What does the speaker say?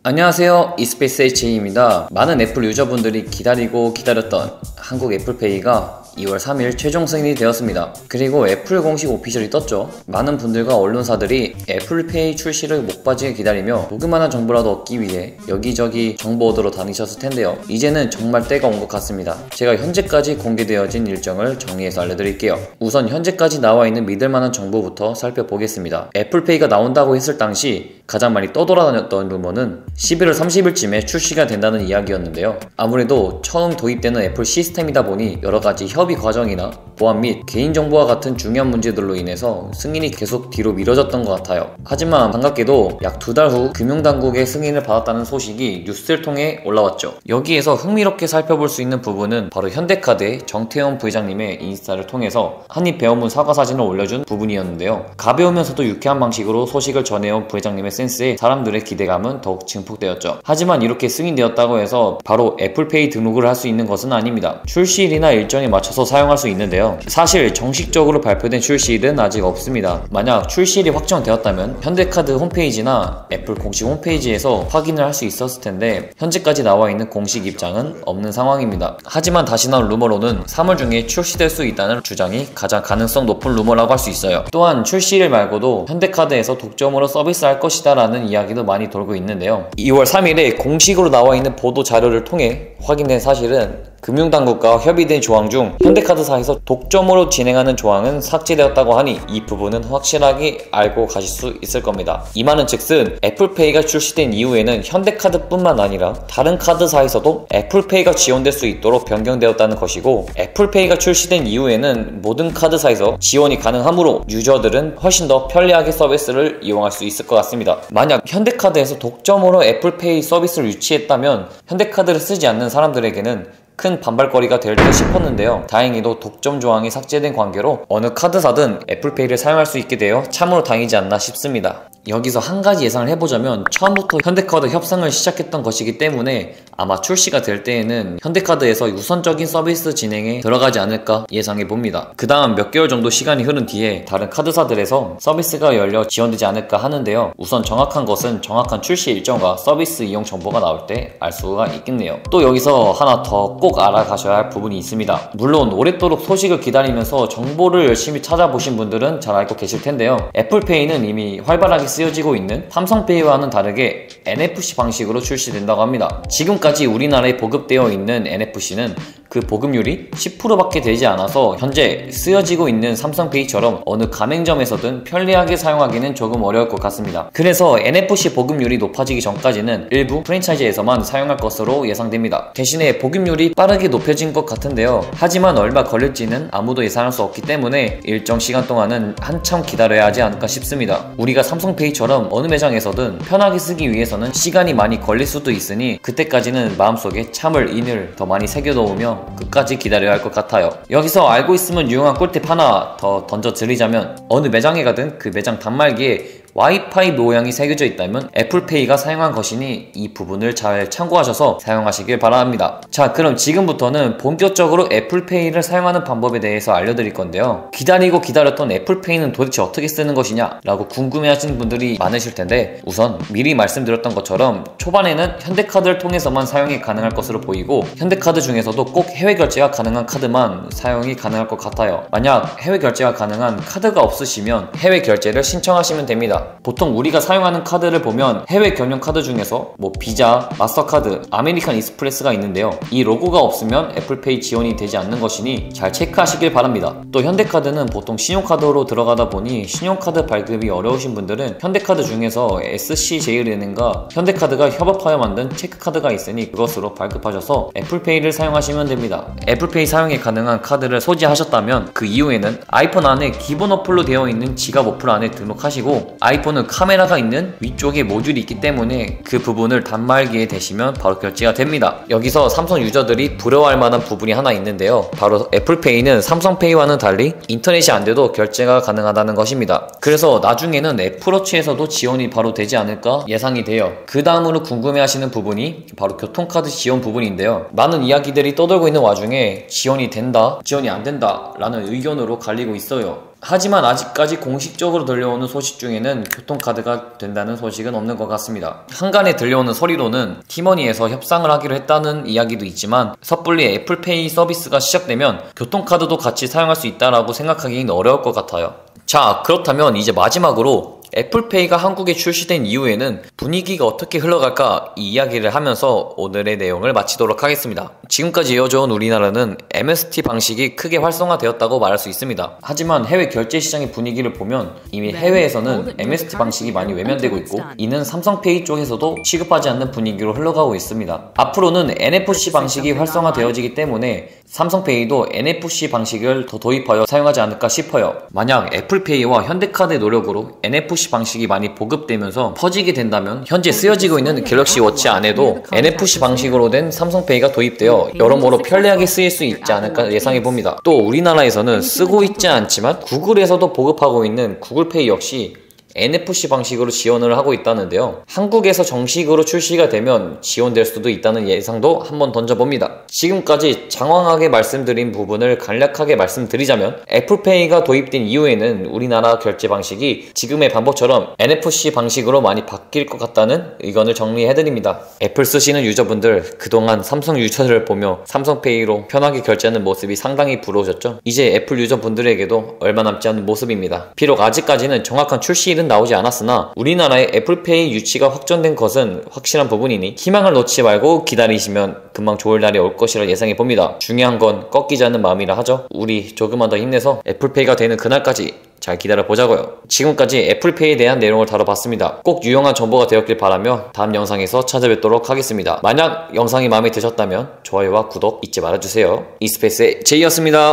안녕하세요, 이스페이스 HA입니다. 많은 애플 유저분들이 기다렸던 한국 애플페이가 2월 3일 최종 승인이 되었습니다. 그리고 애플 공식 오피셜이 떴죠. 많은 분들과 언론사들이 애플페이 출시를 목빠지게 기다리며 조그마한 정보라도 얻기 위해 여기저기 정보 얻으러 다니셨을 텐데요. 이제는 정말 때가 온 것 같습니다. 제가 현재까지 공개되어진 일정을 정리해서 알려드릴게요. 우선 현재까지 나와있는 믿을만한 정보부터 살펴보겠습니다. 애플페이가 나온다고 했을 당시 가장 많이 떠돌아다녔던 루머는 11월 30일쯤에 출시가 된다는 이야기였는데요. 아무래도 처음 도입되는 애플 시스템이다 보니 여러가지 협의 과정이나 보안 및 개인정보와 같은 중요한 문제들로 인해서 승인이 계속 뒤로 미뤄졌던 것 같아요. 하지만 반갑게도 약 2달 후 금융당국의 승인을 받았다는 소식이 뉴스를 통해 올라왔죠. 여기에서 흥미롭게 살펴볼 수 있는 부분은 바로 현대카드의 정태원 부회장님의 인스타를 통해서 한입 배워문 사과 사진을 올려준 부분이었는데요. 가벼우면서도 유쾌한 방식으로 소식을 전해온 부회장님의 센스에 사람들의 기대감은 더욱 증폭되었죠. 하지만 이렇게 승인되었다고 해서 바로 애플페이 등록을 할 수 있는 것은 아닙니다. 출시일이나 일정에 맞춰서 사용할 수 있는데요. 사실 정식적으로 발표된 출시일은 아직 없습니다. 만약 출시일이 확정되었다면 현대카드 홈페이지나 애플 공식 홈페이지에서 확인을 할 수 있었을 텐데 현재까지 나와 있는 공식 입장은 없는 상황입니다. 하지만 다시 나온 루머로는 3월 중에 출시될 수 있다는 주장이 가장 가능성 높은 루머라고 할 수 있어요. 또한 출시일 말고도 현대카드에서 독점으로 서비스할 것이다 라는 이야기도 많이 돌고 있는데요. 2월 3일에 공식으로 나와 있는 보도 자료를 통해 확인된 사실은 금융당국과 협의된 조항 중 현대카드사에서 독점으로 진행하는 조항은 삭제되었다고 하니 이 부분은 확실하게 알고 가실 수 있을 겁니다. 이 말은 즉슨 애플페이가 출시된 이후에는 현대카드뿐만 아니라 다른 카드사에서도 애플페이가 지원될 수 있도록 변경되었다는 것이고, 애플페이가 출시된 이후에는 모든 카드사에서 지원이 가능하므로 유저들은 훨씬 더 편리하게 서비스를 이용할 수 있을 것 같습니다. 만약 현대카드에서 독점으로 애플페이 서비스를 유치했다면 현대카드를 쓰지 않는 사람들에게는 큰 반발거리가 될 듯 싶었는데요. 다행히도 독점 조항이 삭제된 관계로 어느 카드사든 애플페이를 사용할 수 있게 되어 참으로 다행이지 않나 싶습니다. 여기서 한 가지 예상을 해보자면 처음부터 현대카드 협상을 시작했던 것이기 때문에 아마 출시가 될 때에는 현대카드에서 우선적인 서비스 진행에 들어가지 않을까 예상해봅니다. 그 다음 몇 개월 정도 시간이 흐른 뒤에 다른 카드사들에서 서비스가 열려 지원되지 않을까 하는데요. 우선 정확한 것은 정확한 출시 일정과 서비스 이용 정보가 나올 때 알 수가 있겠네요. 또 여기서 하나 더 꼭 알아가셔야 할 부분이 있습니다. 물론 오랫도록 소식을 기다리면서 정보를 열심히 찾아보신 분들은 잘 알고 계실 텐데요. 애플페이는 이미 활발하게 쓰여지고 있는 삼성페이와는 다르게 NFC 방식으로 출시된다고 합니다. 지금까지 우리나라에 보급되어 있는 NFC는 그 보급률이 10%밖에 되지 않아서 현재 쓰여지고 있는 삼성페이처럼 어느 가맹점에서든 편리하게 사용하기는 조금 어려울 것 같습니다. 그래서 NFC 보급률이 높아지기 전까지는 일부 프랜차이즈에서만 사용할 것으로 예상됩니다. 대신에 보급률이 빠르게 높여진 것 같은데요. 하지만 얼마 걸릴지는 아무도 예상할 수 없기 때문에 일정 시간 동안은 한참 기다려야 하지 않을까 싶습니다. 우리가 삼성페이처럼 어느 매장에서든 편하게 쓰기 위해서는 시간이 많이 걸릴 수도 있으니 그때까지는 마음속에 참을 인을 더 많이 새겨놓으며 끝까지 기다려야 할 것 같아요. 여기서 알고 있으면 유용한 꿀팁 하나 더 던져드리자면 어느 매장에 가든 그 매장 단말기에 와이파이 모양이 새겨져 있다면 애플페이가 사용한 것이니 이 부분을 잘 참고하셔서 사용하시길 바랍니다. 자, 그럼 지금부터는 본격적으로 애플페이를 사용하는 방법에 대해서 알려드릴 건데요. 기다리고 기다렸던 애플페이는 도대체 어떻게 쓰는 것이냐 라고 궁금해하시는 분들이 많으실 텐데, 우선 미리 말씀드렸던 것처럼 초반에는 현대카드를 통해서만 사용이 가능할 것으로 보이고 현대카드 중에서도 꼭 해외 결제가 가능한 카드만 사용이 가능할 것 같아요. 만약 해외 결제가 가능한 카드가 없으시면 해외 결제를 신청하시면 됩니다. 보통 우리가 사용하는 카드를 보면 해외 겸용 카드 중에서 비자, 마스터카드, 아메리칸 익스프레스가 있는데요. 이 로고가 없으면 애플페이 지원이 되지 않는 것이니 잘 체크하시길 바랍니다. 또 현대카드는 보통 신용카드로 들어가다 보니 신용카드 발급이 어려우신 분들은 현대카드 중에서 SCJ은행과 현대카드가 협업하여 만든 체크카드가 있으니 그것으로 발급하셔서 애플페이를 사용하시면 됩니다. 애플페이 사용이 가능한 카드를 소지하셨다면 그 이후에는 아이폰 안에 기본 어플로 되어 있는 지갑 어플 안에 등록하시고 아이폰은 카메라가 있는 위쪽에 모듈이 있기 때문에 그 부분을 단말기에 대시면 바로 결제가 됩니다. 여기서 삼성 유저들이 부러워할 만한 부분이 하나 있는데요. 바로 애플페이는 삼성페이와는 달리 인터넷이 안 돼도 결제가 가능하다는 것입니다. 그래서 나중에는 애플워치에서도 지원이 바로 되지 않을까 예상이 돼요. 그 다음으로 궁금해하시는 부분이 바로 교통카드 지원 부분인데요. 많은 이야기들이 떠돌고 있는 와중에 지원이 된다, 지원이 안 된다 라는 의견으로 갈리고 있어요. 하지만 아직까지 공식적으로 들려오는 소식 중에는 교통카드가 된다는 소식은 없는 것 같습니다. 한간에 들려오는 소리로는 티머니에서 협상을 하기로 했다는 이야기도 있지만 섣불리 애플페이 서비스가 시작되면 교통카드도 같이 사용할 수 있다라고 생각하기는 어려울 것 같아요. 자, 그렇다면 이제 마지막으로 애플페이가 한국에 출시된 이후에는 분위기가 어떻게 흘러갈까 이 이야기를 하면서 오늘의 내용을 마치도록 하겠습니다. 지금까지 이어져온 우리나라는 MST 방식이 크게 활성화되었다고 말할 수 있습니다. 하지만 해외 결제 시장의 분위기를 보면 이미 해외에서는 MST 방식이 많이 외면되고 있고 이는 삼성페이 쪽에서도 취급하지 않는 분위기로 흘러가고 있습니다. 앞으로는 NFC 방식이 활성화되어지기 때문에 삼성페이도 NFC 방식을 더 도입하여 사용하지 않을까 싶어요. 만약 애플페이와 현대카드의 노력으로 NFC 방식이 많이 보급되면서 퍼지게 된다면 현재 쓰여지고 있는 갤럭시 워치 안에도 NFC 방식으로 된 삼성페이가 도입되어 여러모로 편리하게 쓰일 수 있지 않을까 예상해봅니다. 또 우리나라에서는 쓰고 있지 않지만 구글에서도 보급하고 있는 구글페이 역시 NFC 방식으로 지원을 하고 있다는데요. 한국에서 정식으로 출시가 되면 지원될 수도 있다는 예상도 한번 던져봅니다. 지금까지 장황하게 말씀드린 부분을 간략하게 말씀드리자면 애플페이가 도입된 이후에는 우리나라 결제 방식이 지금의 방법처럼 NFC 방식으로 많이 바뀔 것 같다는 의견을 정리해드립니다. 애플 쓰시는 유저분들 그동안 삼성 유저들을 보며 삼성페이로 편하게 결제하는 모습이 상당히 부러우셨죠? 이제 애플 유저분들에게도 얼마 남지 않은 모습입니다. 비록 아직까지는 정확한 출시일은 나오지 않았으나 우리나라의 애플페이 유치가 확정된 것은 확실한 부분이니 희망을 놓지 말고 기다리시면 금방 좋을 날이 올 것이라 예상해봅니다. 중요한 건 꺾이지 않는 마음이라 하죠. 우리 조금만 더 힘내서 애플페이가 되는 그날까지 잘 기다려보자고요. 지금까지 애플페이에 대한 내용을 다뤄봤습니다. 꼭 유용한 정보가 되었길 바라며 다음 영상에서 찾아뵙도록 하겠습니다. 만약 영상이 마음에 드셨다면 좋아요와 구독 잊지 말아주세요. 이스페이스의 제이였습니다.